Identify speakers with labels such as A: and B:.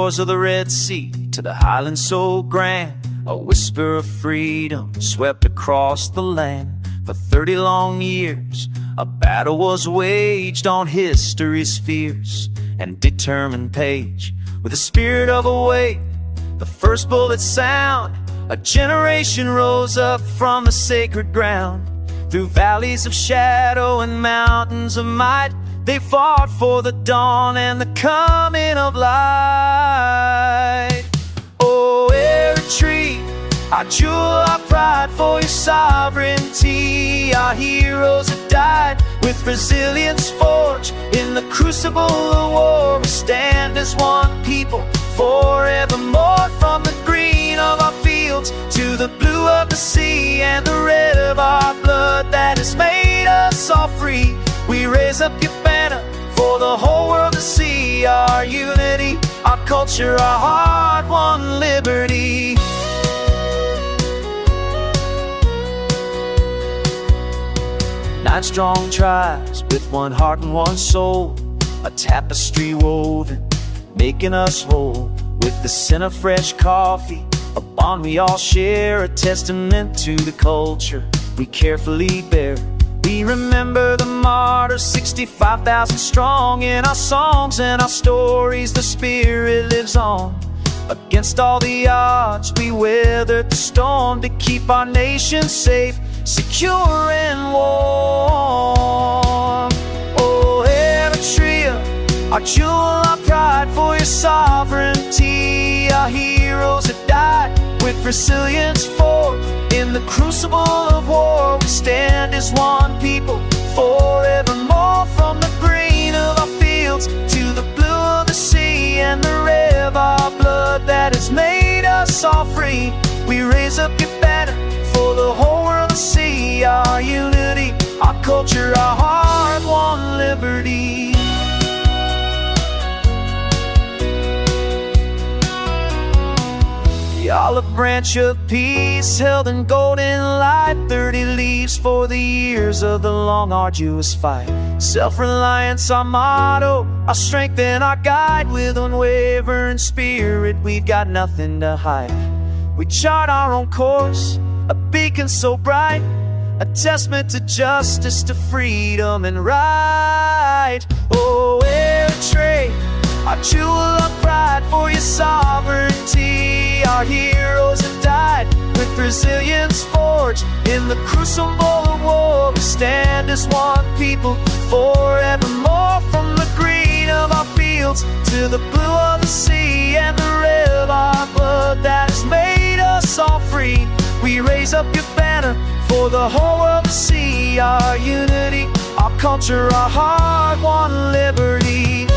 A: shores of the Red Sea to the highlands so grand, a whisper of freedom swept across the land. For 30 long years, a battle was waged on history's fierce and determined page. With the spirit of a wave, the first bullet sound, a generation rose up from the sacred ground. Through valleys of shadow and mountains of might, they fought for the dawn and the coming of light. Oh, Eritrea, our jewel, our pride, for your sovereignty. Our heroes have died with resilience forged in the crucible of war. We stand as one people forevermore. From the green of our fields to the blue of the sea and the red of our blood that has made us all free. We raise up your banner for the whole world to see. Our unity, our culture, our hard-won liberty. Nine strong tribes with one heart and one soul, a tapestry woven, making us whole. With the scent of fresh coffee, a bond we all share, a testament to the culture we carefully bear. We remember the martyrs, 65,000 strong. In our songs and our stories, the spirit lives on. Against all the odds, we weathered the storm to keep our nation safe, secure and warm. Oh, Eritrea, our jewel, our pride, for your sovereignty. Our heroes have died with resilience forged in the crucible of war. We stand as one people forevermore. From the green of our fields to the blue of the sea and the red of our blood that has made us all free. We raise up your banner for the whole world to see. Our unity, our culture, our hard-won liberty. The olive branch of peace held in golden light, 30 leaves for the years of the long arduous fight. Self-reliance our motto, our strength and our guide. With unwavering spirit, we've got nothing to hide. We chart our own course, a beacon so bright, a testament to justice, to freedom and right. Oh, Eritrea, our jewel of pride, for your sovereignty. Our heroes have died with resilience forged in the crucible of war. We stand as one people forevermore. From the green of our fields to the blue of the sea and the red of our blood that has made us all free. We raise up your banner for the whole world to see. Our unity, our culture, our hard-won liberty.